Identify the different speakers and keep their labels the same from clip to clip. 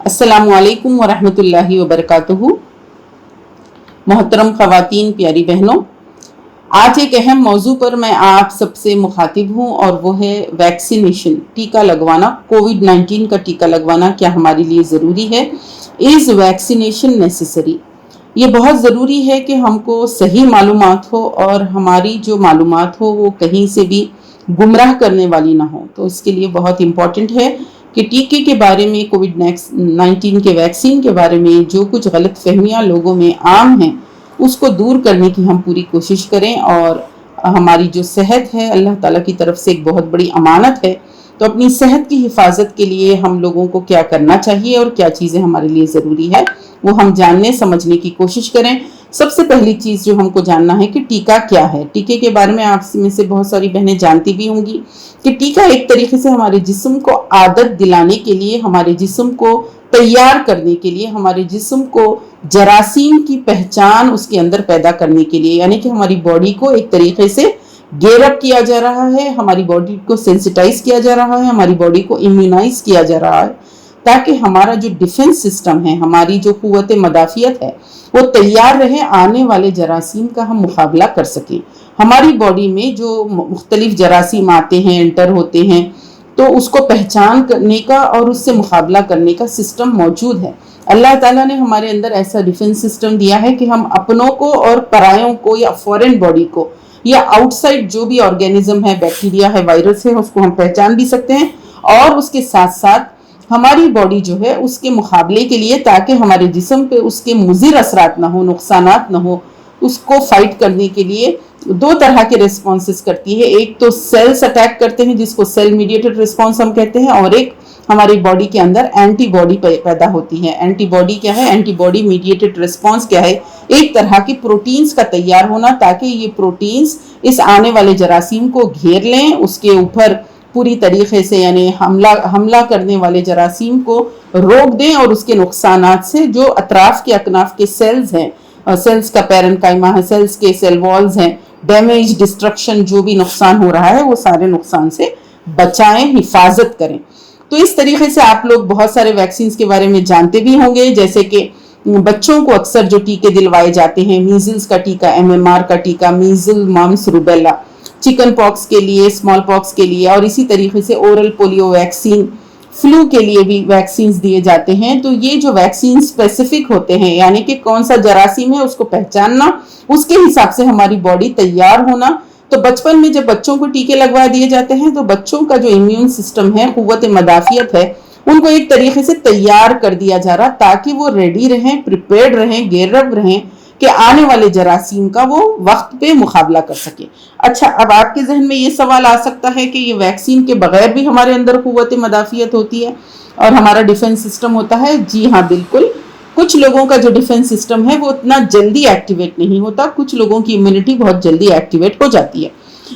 Speaker 1: अस्सलामु अलैकुम वरहमतुल्लाहि वबरकातुहू। मोहतरम ख़वातीन, प्यारी बहनों, आज एक अहम मौजू पर मैं आप सबसे मुखातिब हूँ और वो है वैक्सीनेशन, टीका लगवाना। कोविड-19 का टीका लगवाना क्या हमारे लिए ज़रूरी है? Is vaccination necessary? ये बहुत ज़रूरी है कि हमको सही मालूमात हो और हमारी जो मालूमात हो वो कहीं से भी गुमराह करने वाली ना हो। तो इसके लिए बहुत इम्पॉर्टेंट है कि टीके के बारे में, कोविड-19 के वैक्सीन के बारे में जो कुछ गलत फहमियाँ लोगों में आम हैं उसको दूर करने की हम पूरी कोशिश करें। और हमारी जो सेहत है अल्लाह ताला की तरफ से एक बहुत बड़ी अमानत है, तो अपनी सेहत की हिफाजत के लिए हम लोगों को क्या करना चाहिए और क्या चीज़ें हमारे लिए ज़रूरी है वो हम जानने समझने की कोशिश करें। सबसे पहली चीज़ जो हमको जानना है कि टीका क्या है। टीके के बारे में आप में से बहुत सारी बहनें जानती भी होंगी कि टीका एक तरीके से हमारे जिस्म को आदत दिलाने के लिए, हमारे जिस्म को तैयार करने के लिए, हमारे जिस्म को जरासीम की पहचान उसके अंदर पैदा करने के लिए, यानी कि हमारी बॉडी को एक तरीके से गेयर अप किया जा रहा है, हमारी बॉडी को सेंसिटाइज किया जा रहा है, हमारी बॉडी को इम्यूनाइज किया जा रहा है, ताकि हमारा जो डिफेंस सिस्टम है, हमारी जो कुव्वत मदाफियत है वो तैयार रहे, आने वाले जरासीम का हम मुकाबला कर सकें। हमारी बॉडी में जो मुख्तलिफ जरासीम आते हैं, एंटर होते हैं, तो उसको पहचान करने का और उससे मुकाबला करने का सिस्टम मौजूद है। अल्लाह ताला ने हमारे अंदर ऐसा डिफेंस सिस्टम दिया है कि हम अपनों को और परायों को या फॉरेन बॉडी को या आउटसाइड जो भी ऑर्गेनिज्म है, बैक्टीरिया है, वायरस है, उसको हम पहचान भी सकते हैं। और उसके साथ साथ हमारी बॉडी जो है उसके मुकाबले के लिए, ताकि हमारे जिस्म पे उसके मुज़िर असरात ना हो, नुकसानात ना हो, उसको फाइट करने के लिए दो तरह के रिस्पॉन्सेस करती है। एक तो सेल्स अटैक करते हैं जिसको सेल मीडिएटेड रिस्पॉन्स हम कहते हैं, और एक हमारी बॉडी के अंदर एंटीबॉडी पैदा होती है। एंटीबॉडी क्या है? एंटीबॉडी मीडिएटेड रिस्पॉन्स क्या है? एक तरह की प्रोटीन्स का तैयार होना, ताकि ये प्रोटीन्स इस आने वाले जरासीम को घेर लें, उसके ऊपर पूरी तरीके से यानी हमला करने वाले जरासीम को रोक दें और उसके नुकसानात से जो अतराफ के अकनाफ के सेल्स हैं, सेल्स का पैरेन्काइमा है, सेल्स के सेल वॉल्स हैं, डैमेज, डिस्ट्रक्शन, जो भी नुकसान हो रहा है वो सारे नुकसान से बचाएं, हिफाजत करें। तो इस तरीके से आप लोग बहुत सारे वैक्सीन के बारे में जानते भी होंगे, जैसे कि बच्चों को अक्सर जो टीके दिलवाए जाते हैं, मीजल्स का टीका, MMR का टीका, मीजल, मम्स, रूबेला, चिकन पॉक्स के लिए, स्मॉल पॉक्स के लिए, और इसी तरीके से ओरल पोलियो वैक्सीन, फ्लू के लिए भी वैक्सीन दिए जाते हैं। तो ये जो वैक्सीन स्पेसिफिक होते हैं, यानी कि कौन सा जरासीम है उसको पहचानना, उसके हिसाब से हमारी बॉडी तैयार होना। तो बचपन में जब बच्चों को टीके लगवा दिए जाते हैं तो बच्चों का जो इम्यून सिस्टम है, कुव्वत मदाफियत है, उनको एक तरीके से तैयार कर दिया जा रहा, ताकि वो रेडी रहें, प्रिपेयर्ड रहें, गेयर अप रहें कि आने वाले जरासीम का वो वक्त पे मुकाबला कर सके। अच्छा, अब आपके जहन में ये सवाल आ सकता है कि ये वैक्सीन के बगैर भी हमारे अंदर कुव्वत मदाफियत होती है और हमारा डिफेंस सिस्टम होता है? जी हाँ, बिल्कुल। कुछ लोगों का जो डिफेंस सिस्टम है वो उतना जल्दी एक्टिवेट नहीं होता, कुछ लोगों की इम्यूनिटी बहुत जल्दी एक्टिवेट हो जाती है।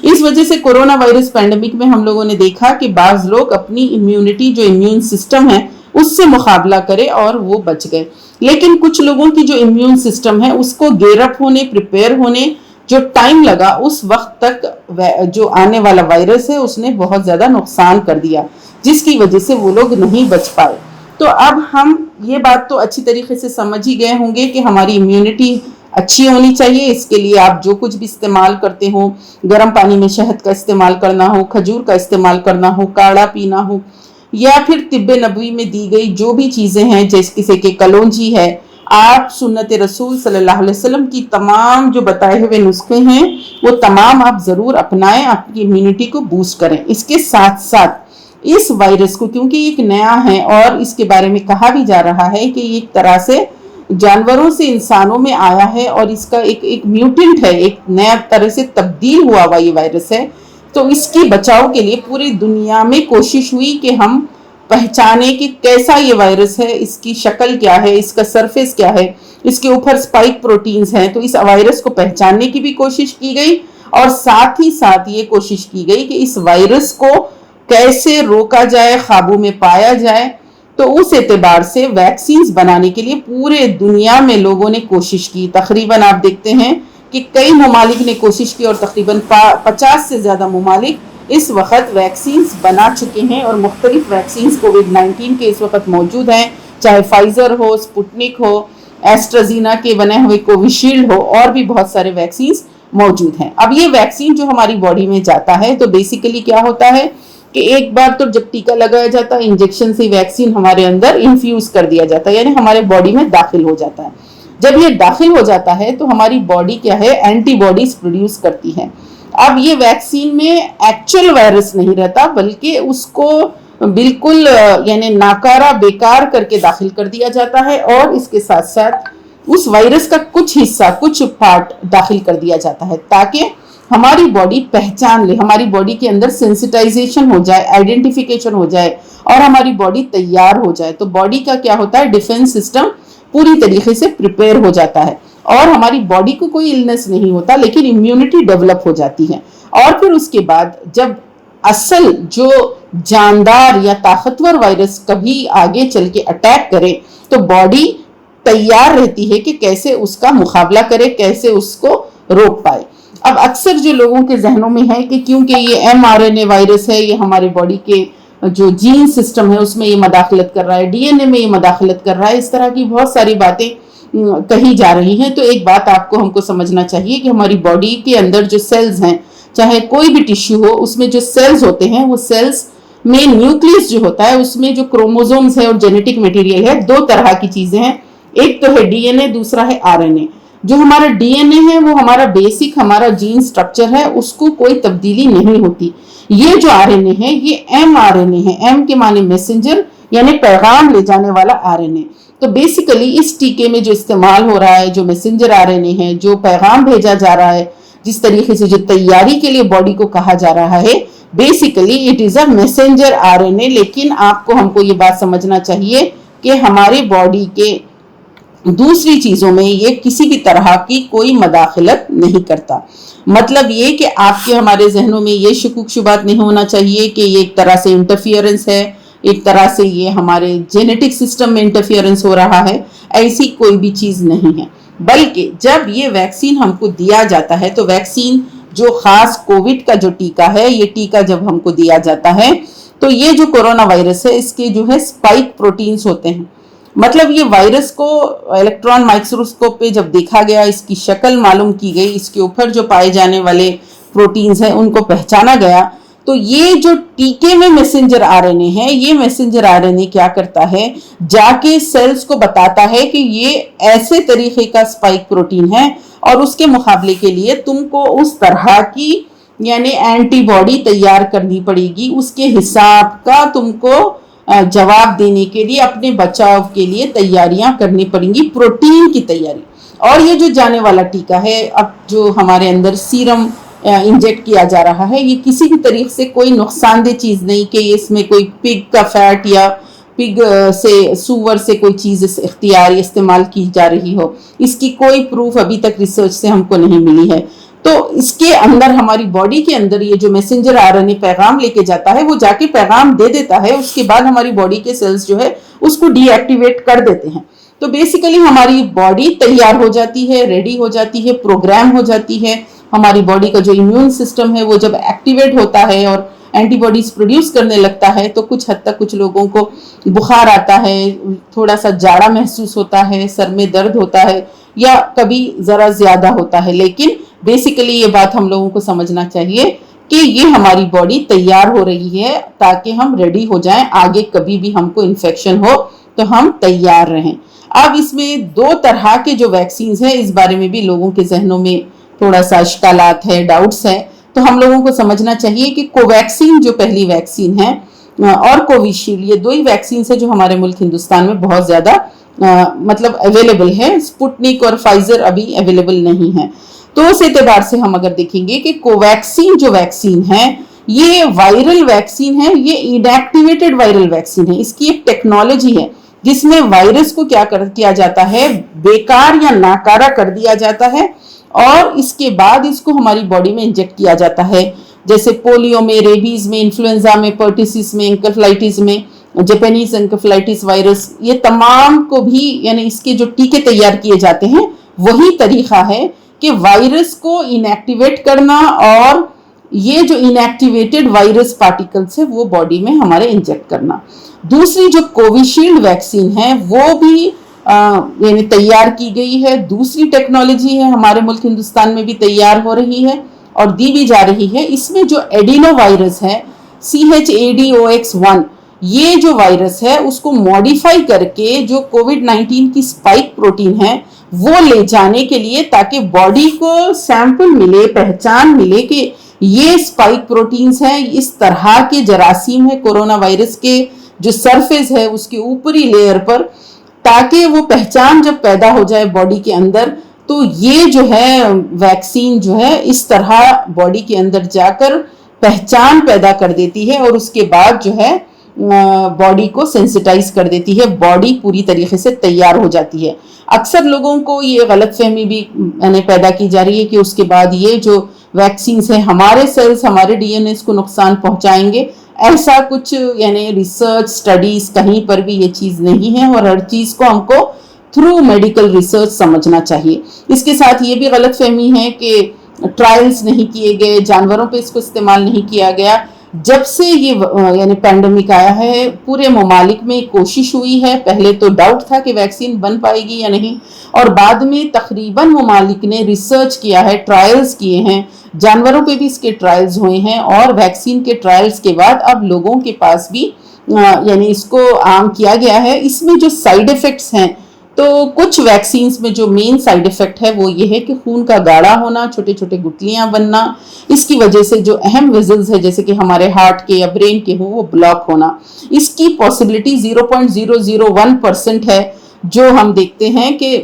Speaker 1: इस वजह से कोरोना वायरस पैंडेमिक में हम लोगों ने देखा कि बाज लोग अपनी इम्यूनिटी, जो इम्यून सिस्टम है, उससे मुकाबला करे और वो बच गए। लेकिन कुछ लोगों की जो इम्यून सिस्टम है उसको गेयर अप होने, प्रिपेयर होने जो टाइम लगा, उस वक्त तक जो आने वाला वायरस है उसने बहुत ज्यादा नुकसान कर दिया, जिसकी वजह से वो लोग नहीं बच पाए। तो अब हम ये बात तो अच्छी तरीके से समझ ही गए होंगे कि हमारी इम्यूनिटी अच्छी होनी चाहिए। इसके लिए आप जो कुछ भी इस्तेमाल करते हो, गर्म पानी में शहद का इस्तेमाल करना हो, खजूर का इस्तेमाल करना हो, काढ़ा पीना हो, या फिर तिब्बे नबवी में दी गई जो भी चीज़ें हैं, जैसे कि कलौंजी है, आप सुन्नत रसूल सल्लल्लाहु अलैहि वसल्लम की तमाम जो बताए हुए नुस्खे हैं वो तमाम आप ज़रूर अपनाएं, आपकी इम्यूनिटी को बूस्ट करें। इसके साथ साथ इस वायरस को, क्योंकि एक नया है और इसके बारे में कहा भी जा रहा है कि एक तरह से जानवरों से इंसानों में आया है और इसका एक म्यूटेंट है, एक नया तरह से तब्दील हुआ हुआ ये वायरस है। तो इसके बचाव के लिए पूरी दुनिया में कोशिश हुई कि हम पहचाने कि कैसा ये वायरस है, इसकी शक्ल क्या है, इसका सरफेस क्या है, इसके ऊपर स्पाइक प्रोटीन्स हैं। तो इस वायरस को पहचानने की भी कोशिश की गई और साथ ही साथ ये कोशिश की गई कि इस वायरस को कैसे रोका जाए, काबू में पाया जाए। तो उस एतबार से वैक्सीन बनाने के लिए पूरे दुनिया में लोगों ने कोशिश की। तकरीबन आप देखते हैं कि कई ममालिक ने कोशिश की और तकरीबन 50 से ज़्यादा ममालिक इस वक्त वैक्सीन बना चुके हैं और मुख्तलिफ वैक्सीन कोविड-19 के इस वक्त मौजूद हैं। चाहे फाइजर हो, स्पुतनिक हो, एस्ट्राजीना के बने हुए कोविशील्ड हो, और भी बहुत सारे वैक्सीन मौजूद हैं। अब ये वैक्सीन जो हमारी बॉडी में जाता है तो बेसिकली क्या होता है कि एक बार तो जब टीका लगाया जाता है, इंजेक्शन से वैक्सीन हमारे अंदर इन्फ्यूज कर दिया जाता है, यानी हमारे बॉडी में दाखिल हो जाता है। जब ये दाखिल हो जाता है तो हमारी बॉडी क्या है, एंटीबॉडीज प्रोड्यूस करती है। अब ये वैक्सीन में एक्चुअल वायरस नहीं रहता, बल्कि उसको बिल्कुल यानी नाकारा बेकार करके दाखिल कर दिया जाता है, और इसके साथ साथ उस वायरस का कुछ हिस्सा, कुछ पार्ट दाखिल कर दिया जाता है, ताकि हमारी बॉडी पहचान ले, हमारी बॉडी के अंदर सेंसिटाइजेशन हो जाए, आइडेंटिफिकेशन हो जाए, और हमारी बॉडी तैयार हो जाए। तो बॉडी का क्या होता है, डिफेंस सिस्टम पूरी तरीके से प्रिपेयर हो जाता है, और हमारी बॉडी को कोई इलनेस नहीं होता, लेकिन इम्यूनिटी डेवलप हो जाती है। और फिर उसके बाद जब असल जो जानदार या ताकतवर वायरस कभी आगे चल के अटैक करे, तो बॉडी तैयार रहती है कि कैसे उसका मुकाबला करे, कैसे उसको रोक पाए। अब अक्सर जो लोगों के जहनों में है कि क्योंकि ये mRNA वायरस है, ये हमारे बॉडी के जो जीन सिस्टम है उसमें ये मदाखलत कर रहा है, डीएनए में ये मदाखलत कर रहा है, इस तरह की बहुत सारी बातें कही जा रही हैं। तो एक बात आपको हमको समझना चाहिए कि हमारी बॉडी के अंदर जो सेल्स हैं, चाहे कोई भी टिश्यू हो, उसमें जो सेल्स होते हैं, वो सेल्स में न्यूक्लियस जो होता है उसमें जो क्रोमोसोम्स है और जेनेटिक मटेरियल है, दो तरह की चीजें हैं। एक तो है डीएनए, दूसरा है आरएनए। जो हमारा डीएनए है वो हमारा बेसिक, हमारा जीन स्ट्रक्चर है, उसको कोई तब्दीली नहीं होती। ये जो आरएनए है ये एमआरएनए है, एम के माने मैसेंजर, यानी पैगाम ले जाने वाला आरएनए। तो बेसिकली इस टीके में जो इस्तेमाल हो रहा है, जो मैसेंजर आरएनए है, जो पैगाम भेजा जा रहा है, जिस तरीके से जो तैयारी के लिए बॉडी को कहा जा रहा है, basically it is a messenger RNA. लेकिन आपको हमको ये बात समझना चाहिए कि हमारी बॉडी के दूसरी चीजों में ये किसी भी तरह की कोई मदाखलत नहीं करता। मतलब ये कि आपके हमारे जहनों में ये शुकूक शुबात नहीं होना चाहिए कि ये एक तरह से इंटरफियरेंस है, एक तरह से ये हमारे जेनेटिक सिस्टम में इंटरफियरेंस हो रहा है, ऐसी कोई भी चीज नहीं है। बल्कि जब ये वैक्सीन हमको दिया जाता है, तो वैक्सीन जो खास कोविड का जो टीका है, ये टीका जब हमको दिया जाता है तो ये जो कोरोना वायरस है, इसके जो है स्पाइक प्रोटीन्स होते हैं। मतलब ये वायरस को इलेक्ट्रॉन माइक्रोस्कोप पे जब देखा गया, इसकी शक्ल मालूम की गई, इसके ऊपर जो पाए जाने वाले प्रोटीन्स हैं उनको पहचाना गया, तो ये जो टीके में मैसेंजर आरएनए है, ये मैसेंजर आरएनए क्या करता है, जाके सेल्स को बताता है कि ये ऐसे तरीके का स्पाइक प्रोटीन है, और उसके मुकाबले के लिए तुमको उस तरह की यानी एंटीबॉडी तैयार करनी पड़ेगी, उसके हिसाब का तुमको जवाब देने के लिए, अपने बचाव के लिए तैयारियां करनी पड़ेंगी, प्रोटीन की तैयारी। और ये जो जाने वाला टीका है, अब जो हमारे अंदर सीरम इंजेक्ट किया जा रहा है, ये किसी भी तरीके से कोई नुकसानदेह चीज नहीं कि इसमें कोई पिग का फैट या पिग से, सूअर से कोई चीज इख्तियार इस्तेमाल की जा रही हो, इसकी कोई प्रूफ अभी तक रिसर्च से हमको नहीं मिली है। तो इसके अंदर, हमारी बॉडी के अंदर ये जो मैसेंजर आरएनए पैगाम लेके जाता है, वो जाके पैगाम दे देता है, उसके बाद हमारी बॉडी के सेल्स जो है उसको डीएक्टिवेट कर देते हैं। तो बेसिकली हमारी बॉडी तैयार हो जाती है, रेडी हो जाती है, प्रोग्राम हो जाती है। हमारी बॉडी का जो इम्यून सिस्टम है वो जब एक्टिवेट होता है और एंटीबॉडीज प्रोड्यूस करने लगता है, तो कुछ हद तक कुछ लोगों को बुखार आता है, थोड़ा सा जाड़ा महसूस होता है, सर में दर्द होता है, या कभी जरा ज्यादा होता है। लेकिन बेसिकली ये बात हम लोगों को समझना चाहिए कि ये हमारी बॉडी तैयार हो रही है ताकि हम रेडी हो जाएं, आगे कभी भी हमको इन्फेक्शन हो तो हम तैयार रहें। अब इसमें दो तरह के जो वैक्सीन है, इस बारे में भी लोगों के जहनों में थोड़ा सा इश्कालात है, डाउट्स है। तो हम लोगों को समझना चाहिए कि कोवैक्सीन जो पहली वैक्सीन है और कोविशील्ड, ये दो ही वैक्सीन है जो हमारे मुल्क हिंदुस्तान में बहुत ज्यादा मतलब अवेलेबल है। स्पुतनिक और फाइजर अभी अवेलेबल नहीं है। तो उस एतबार से हम अगर देखेंगे कि कोवैक्सीन जो वैक्सीन है, ये वायरल वैक्सीन है, ये इनएक्टिवेटेड वायरल वैक्सीन है। इसकी एक टेक्नोलॉजी है जिसमें वायरस को क्या किया जाता है, बेकार या नाकारा कर दिया जाता है, और इसके बाद इसको हमारी बॉडी में इंजेक्ट किया जाता है। जैसे पोलियो में, रेबीज में, इन्फ्लुएंजा में, पर्टिसिस में, एंकेफेलाइटिस में, जापानीज एंकेफेलाइटिस वायरस, ये तमाम को भी यानी इसके जो टीके तैयार किए जाते हैं, वही तरीका है कि वायरस को इनएक्टिवेट करना और ये जो इनएक्टिवेटेड वायरस पार्टिकल्स है वो बॉडी में हमारे इंजेक्ट करना। दूसरी जो कोविशील्ड वैक्सीन है वो भी यानी तैयार की गई है, दूसरी टेक्नोलॉजी है, हमारे मुल्क हिंदुस्तान में भी तैयार हो रही है और दी भी जा रही है। इसमें जो एडिनो वायरस है CHADOX1, ये जो वायरस है उसको मॉडिफाई करके जो कोविड-19 की स्पाइक प्रोटीन है वो ले जाने के लिए, ताकि बॉडी को सैंपल मिले, पहचान मिले कि ये स्पाइक प्रोटीन्स हैं, इस तरह के जरासीम है कोरोना वायरस के जो सरफेस है उसके ऊपरी लेयर पर, ताकि वो पहचान जब पैदा हो जाए बॉडी के अंदर तो ये जो है वैक्सीन जो है इस तरह बॉडी के अंदर जाकर पहचान पैदा कर देती है और उसके बाद जो है बॉडी को सेंसिटाइज कर देती है, बॉडी पूरी तरीके से तैयार हो जाती है। अक्सर लोगों को ये गलतफहमी भी पैदा की जा रही है कि उसके बाद ये जो वैक्सीन है हमारे सेल्स, हमारे डीएनए को नुकसान पहुंचाएंगे। ऐसा कुछ यानी रिसर्च स्टडीज कहीं पर भी ये चीज नहीं है और हर चीज को हमको थ्रू मेडिकल रिसर्च समझना चाहिए। इसके साथ ये भी गलतफहमी है कि ट्रायल्स नहीं किए गए, जानवरों पे इसको इस्तेमाल नहीं किया गया। जब से ये यानी पैंडेमिक आया है पूरे ममालिक में कोशिश हुई है, पहले तो डाउट था कि वैक्सीन बन पाएगी या नहीं, और बाद में तकरीबन ममालिक ने रिसर्च किया है, ट्रायल्स किए हैं, जानवरों पे भी इसके ट्रायल्स हुए हैं और वैक्सीन के ट्रायल्स के बाद अब लोगों के पास भी यानी इसको आम किया गया है। इसमें जो साइड इफेक्ट्स हैं, तो कुछ वैक्सीन में जो मेन साइड इफेक्ट है वो ये है कि खून का गाढ़ा होना, छोटे छोटे गुठलियां बनना, इसकी वजह से जो अहम वेजल्स है जैसे कि हमारे हार्ट के या ब्रेन के हो वो ब्लॉक होना, इसकी पॉसिबिलिटी 0.001% है जो हम देखते हैं कि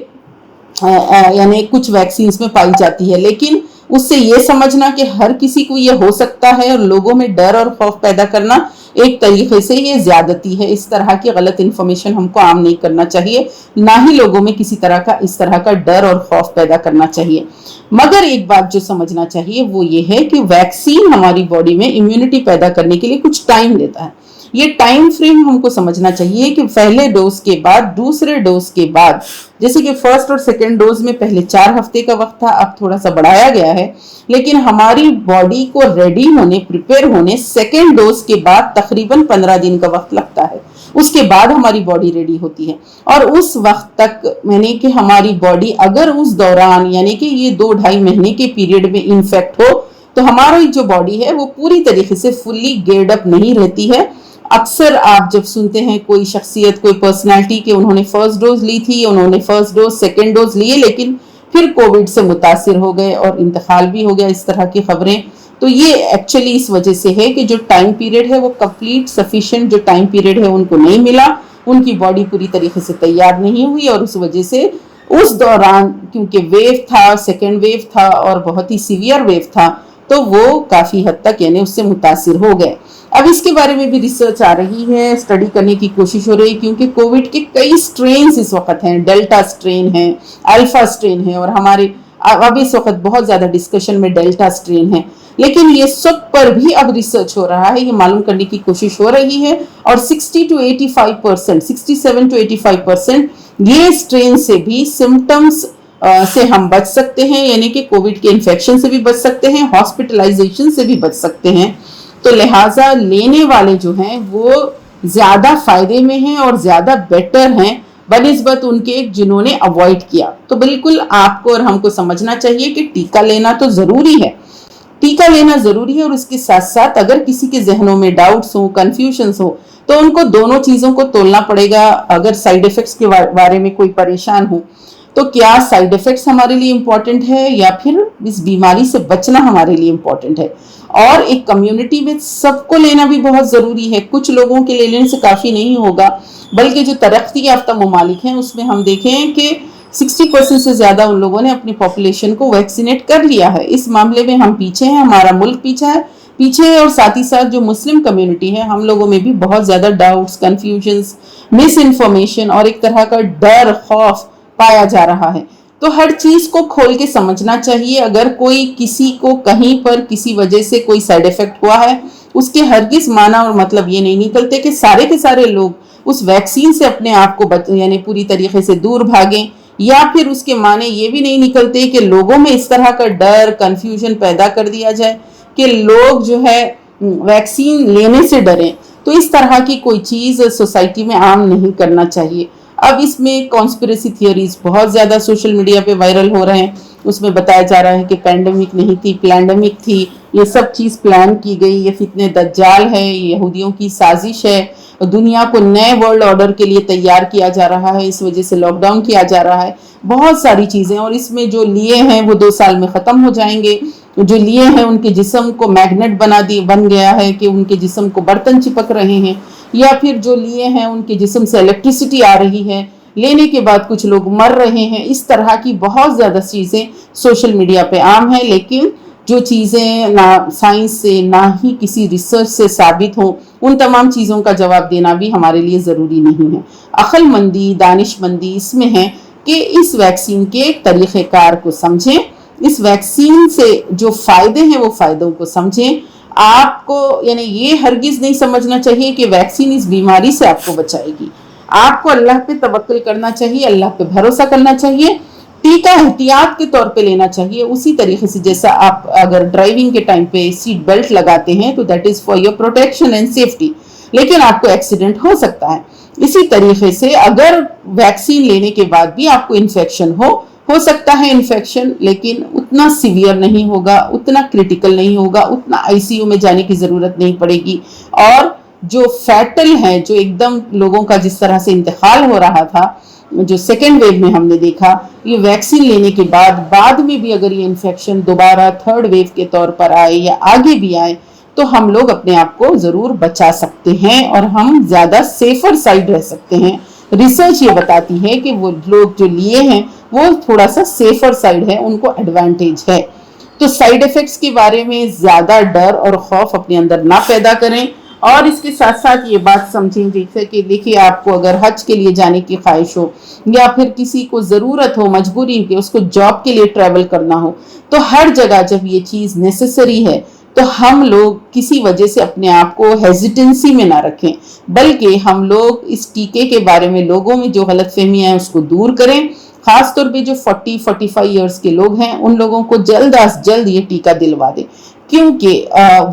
Speaker 1: यानी कुछ वैक्सीन में पाई जाती है। लेकिन उससे ये समझना कि हर किसी को ये हो सकता है और लोगों में डर और खौफ पैदा करना एक तरीके से ये ज्यादती है। इस तरह की गलत इंफॉर्मेशन हमको आम नहीं करना चाहिए, ना ही लोगों में किसी तरह का इस तरह का डर और खौफ पैदा करना चाहिए। मगर एक बात जो समझना चाहिए वो ये है कि वैक्सीन हमारी बॉडी में इम्यूनिटी पैदा करने के लिए कुछ टाइम लेता है। ये टाइम फ्रेम हमको समझना चाहिए कि पहले डोज के बाद, दूसरे डोज के बाद, जैसे कि फर्स्ट और सेकेंड डोज में पहले 4 हफ्ते का वक्त था, अब थोड़ा सा बढ़ाया गया है, लेकिन हमारी बॉडी को रेडी होने, प्रिपेयर होने सेकेंड डोज के बाद तकरीबन 15 दिन का वक्त लगता है। उसके बाद हमारी बॉडी रेडी होती है और उस वक्त तक यानी कि हमारी बॉडी अगर उस दौरान यानी कि ये 2-2.5 महीने के पीरियड में इन्फेक्ट हो तो हमारी जो बॉडी है वो पूरी तरीके से फुल्ली गेयर्ड अप नहीं रहती है। अक्सर आप जब सुनते हैं कोई शख्सियत, कोई पर्सनैलिटी कि उन्होंने फर्स्ट डोज ली थी, उन्होंने फर्स्ट डोज सेकेंड डोज लिए लेकिन फिर कोविड से मुतासिर हो गए और इंतकाल भी हो गया, इस तरह की खबरें, तो ये एक्चुअली इस वजह से है कि जो टाइम पीरियड है वो कंप्लीट सफिशिएंट जो टाइम पीरियड है उनको नहीं मिला, उनकी बॉडी पूरी तरीके से तैयार नहीं हुई और उस वजह से उस दौरान क्योंकि वेव था, सेकेंड वेव था और बहुत ही सीवियर वेव था, तो वो काफी हद तक यानी उससे मुतासिर हो गए। अब इसके बारे में भी रिसर्च आ रही है, स्टडी करने की कोशिश हो रही है क्योंकि कोविड के कई स्ट्रेन इस वक्त हैं, डेल्टा स्ट्रेन है, अल्फा स्ट्रेन है और हमारे अब इस वक्त बहुत ज्यादा डिस्कशन में डेल्टा स्ट्रेन है। लेकिन ये सब पर भी अब रिसर्च हो रहा है, ये मालूम करने की कोशिश हो रही है और 67 to 85% ये स्ट्रेन से भी सिम्टम्स से हम बच सकते हैं, यानी कि कोविड के इन्फेक्शन से भी बच सकते हैं, हॉस्पिटलाइजेशन से भी बच सकते हैं। तो लिहाजा लेने वाले जो हैं वो ज्यादा फायदे में हैं और ज्यादा बेटर हैं बनिस्बत उनके जिन्होंने अवॉइड किया। तो बिल्कुल आपको और हमको समझना चाहिए कि टीका लेना तो जरूरी है, टीका लेना जरूरी है और इसके साथ साथ अगर किसी के जहनों में डाउट्स हो, कंफ्यूजन्स हो तो उनको दोनों चीजों को तोलना पड़ेगा। अगर साइड इफेक्ट्स के बारे में कोई परेशान हो तो क्या साइड इफेक्ट्स हमारे लिए इम्पोर्टेंट है या फिर इस बीमारी से बचना हमारे लिए इम्पोर्टेंट है। और एक कम्युनिटी में सबको लेना भी बहुत जरूरी है, कुछ लोगों के लेने से काफी नहीं होगा, बल्कि जो तरक्की याफ्ता ममालिक हैं उसमें हम देखें कि 60% से ज्यादा उन लोगों ने अपनी पॉपुलेशन को वैक्सीनेट कर लिया है। इस मामले में हम पीछे हैं, हमारा मुल्क पीछे है और साथ ही साथ जो मुस्लिम कम्युनिटी है हम लोगों में भी बहुत ज्यादा डाउट्स, कंफ्यूजन्स, मिस इन्फॉर्मेशन और एक तरह का डर, खौफ पाया जा रहा है। तो हर चीज को खोल के समझना चाहिए। अगर कोई किसी को कहीं पर किसी वजह से कोई साइड इफेक्ट हुआ है उसके हरगिज माना और मतलब ये नहीं निकलते कि सारे के सारे लोग उस वैक्सीन से अपने आप को यानी पूरी तरीके से दूर भागें, या फिर उसके माने ये भी नहीं निकलते कि लोगों में इस तरह का डर, कंफ्यूजन पैदा कर दिया जाए کہ لوگ جو ہے ویکسین لینے سے ڈریں، تو اس طرح کی کوئی چیز سوسائٹی میں عام نہیں کرنا چاہیے۔ اب اس میں کانسپریسی تھیوریز بہت زیادہ سوشل میڈیا پہ وائرل ہو رہے ہیں، اس میں بتایا جا رہا ہے کہ پینڈیمک نہیں تھی، پلینڈیمک تھی، یہ سب چیز پلان کی گئی، یہ فتنہ دجال ہے، یہ یہودیوں کی سازش ہے، دنیا کو نئے ورلڈ آرڈر کے لیے تیار کیا جا رہا ہے، اس وجہ سے لاک ڈاؤن کیا جا رہا ہے، بہت ساری چیزیں، اور اس میں جو لیے ہیں وہ 2 سال میں ختم ہو جائیں گے، جو لیے ہیں ان کے جسم کو میگنیٹ بن گیا ہے کہ ان کے جسم کو برتن چپک رہے ہیں، یا پھر جو لیے ہیں ان کے جسم سے الیکٹریسٹی آ رہی ہے، لینے کے بعد کچھ لوگ مر رہے ہیں۔ اس طرح کی بہت زیادہ چیزیں سوشل میڈیا پہ عام ہیں، لیکن جو چیزیں نہ سائنس سے نہ ہی کسی ریسرچ سے ثابت ہوں، ان تمام چیزوں کا جواب دینا بھی ہمارے لیے ضروری نہیں ہے۔ عقل مندی، دانش مندی اس میں ہے کہ اس ویکسین کے طریقہ کار کو سمجھیں، اس ویکسین سے جو فائدے ہیں وہ فائدوں کو سمجھیں۔ آپ کو یعنی یہ ہرگز نہیں سمجھنا چاہیے کہ ویکسین اس بیماری سے آپ کو بچائے گی۔ آپ کو اللہ پہ توکل کرنا چاہیے، اللہ پہ بھروسہ کرنا چاہیے، ٹیکہ احتیاط کے طور پہ لینا چاہیے، اسی طریقے سے جیسا آپ اگر ڈرائیونگ کے ٹائم پہ سیٹ بیلٹ لگاتے ہیں تو that is for your protection and safety, لیکن آپ کو ایکسیڈنٹ ہو سکتا ہے۔ اسی طریقے سے اگر ویکسین لینے کے بعد بھی آپ کو انفیکشن ہو سکتا ہے انفیکشن، لیکن اتنا سیویئر نہیں ہوگا، اتنا کریٹیکل نہیں ہوگا، اتنا آئی سی یو میں جانے کی ضرورت نہیں پڑے گی، اور جو فیٹل ہے، جو ایک دم لوگوں کا جس طرح سے انتقال ہو رہا تھا جو سیکنڈ ویو میں ہم نے دیکھا، یہ ویکسین لینے کے بعد میں بھی اگر یہ انفیکشن دوبارہ تھرڈ ویو کے طور پر آئے یا آگے بھی آئے تو ہم لوگ اپنے آپ کو ضرور بچا سکتے ہیں اور ہم زیادہ سیفر سائڈ رہ سکتے ہیں۔ ریسرچ یہ بتاتی ہے کہ وہ لوگ جو لیے ہیں وہ تھوڑا سا سیفر سائڈ ہے، ان کو ایڈوانٹیج ہے۔ تو سائیڈ ایفیکٹس کے بارے میں زیادہ ڈر اور خوف اپنے اندر نہ پیدا کریں، اور اس کے ساتھ ساتھ یہ بات سمجھیں جیسے کہ دیکھیے آپ کو اگر حج کے لیے جانے کی خواہش ہو یا پھر کسی کو ضرورت ہو مجبوری کہ اس کو جاب کے لیے ٹریول کرنا ہو، تو ہر جگہ جب یہ چیز نیسیسری ہے تو ہم لوگ کسی وجہ سے اپنے آپ کو ہیزیٹنسی میں نہ رکھیں، بلکہ ہم لوگ اس ٹیکے کے بارے میں لوگوں میں جو غلط فہمیاں ہیں اس کو دور کریں۔ خاص طور پہ جو 40-45 ایئرس کے لوگ ہیں ان لوگوں کو جلد از جلد یہ ٹیکہ دلوا دیں، کیونکہ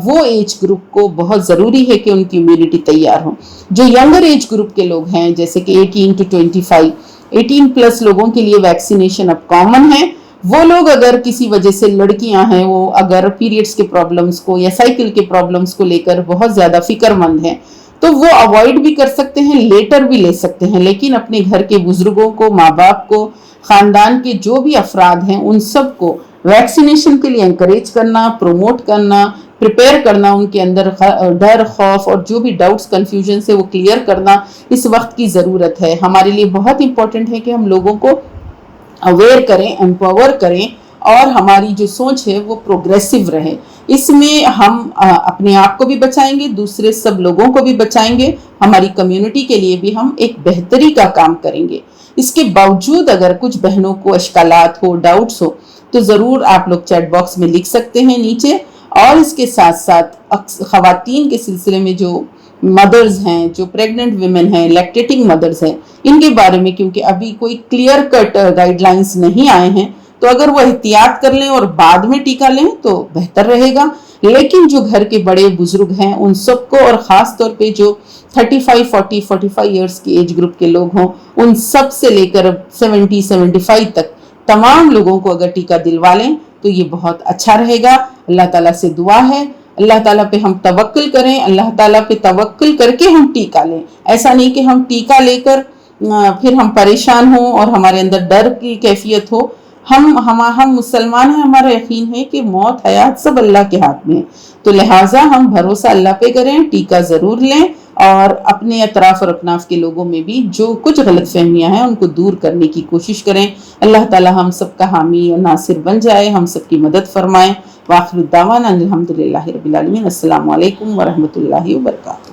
Speaker 1: وہ ایج گروپ کو بہت ضروری ہے کہ ان کی امیونٹی تیار ہو۔ جو ینگر ایج گروپ کے لوگ ہیں جیسے کہ 18 to 25، 18 پلس لوگوں کے لیے ویکسینیشن اب کامن ہے، وہ لوگ اگر کسی وجہ سے لڑکیاں ہیں وہ اگر پیریڈز کے پرابلمز کو یا سائیکل کے پرابلمز کو لے کر بہت زیادہ فکر مند ہیں تو وہ اوائڈ بھی کر سکتے ہیں، لیٹر بھی لے سکتے ہیں، لیکن اپنے گھر کے بزرگوں کو، ماں باپ کو، خاندان کے جو بھی افراد ہیں ان سب کو ویکسینیشن کے لیے انکریج کرنا، پروموٹ کرنا، پریپیئر کرنا، ان کے اندر ڈر، خوف اور جو بھی ڈاؤٹس، کنفیوژن سے وہ کلیئر کرنا اس وقت کی ضرورت ہے۔ ہمارے لیے بہت امپورٹنٹ ہے کہ ہم لوگوں کو اویئر کریں، امپاور کریں، اور ہماری جو سوچ ہے وہ پروگریسو رہے۔ اس میں ہم اپنے آپ کو بھی بچائیں گے، دوسرے سب لوگوں کو بھی بچائیں گے، ہماری کمیونٹی کے لیے بھی ہم ایک بہتری کا کام کریں گے۔ اس کے باوجود اگر کچھ بہنوں کو اشکالات ہو، ڈاؤٹس ہو، تو ضرور آپ لوگ چیٹ باکس میں لکھ سکتے ہیں نیچے، اور اس کے ساتھ ساتھ خواتین کے سلسلے میں جو مدرز ہیں، جو پریگننٹ ویمن ہیں، لیکٹیٹنگ مدرز ہیں، ان کے بارے میں کیونکہ ابھی کوئی کلیئر کٹ گائیڈ لائنز نہیں آئے ہیں تو اگر وہ احتیاط کر لیں اور بعد میں ٹیکہ لیں تو بہتر رہے گا، لیکن جو گھر کے بڑے بزرگ ہیں ان سب کو، اور خاص طور پہ جو 35، 40، 45 ایئرس کی ایج گروپ کے لوگ ہوں ان سب سے لے کر 70، 75 تک تمام لوگوں کو اگر ٹیکہ دلوا لیں تو یہ بہت اچھا رہے گا۔ اللہ تعالیٰ سے دعا ہے اللہ تعالیٰ پہ ہم توکل کریں، اللہ تعالیٰ پہ توکل کر کے ہم ٹیکہ لیں، ایسا نہیں کہ ہم ٹیکہ لے کر پھر ہم پریشان ہوں اور ہمارے اندر ڈر کی کیفیت ہو۔ ہم مسلمان ہیں، ہمارا یقین ہے کہ موت حیات سب اللہ کے ہاتھ میں ہے، تو لہٰذا ہم بھروسہ اللہ پہ کریں، ٹیکہ ضرور لیں، اور اپنے اطراف اور اکناف کے لوگوں میں بھی جو کچھ غلط فہمیاں ہیں ان کو دور کرنے کی کوشش کریں۔ اللہ تعالیٰ ہم سب کا حامی اور ناصر بن جائے، ہم سب کی مدد فرمائیں۔ وآخر الدعوانا الحمدللہ رب العالمین۔ السلام علیکم ورحمۃ اللہ وبرکاتہ۔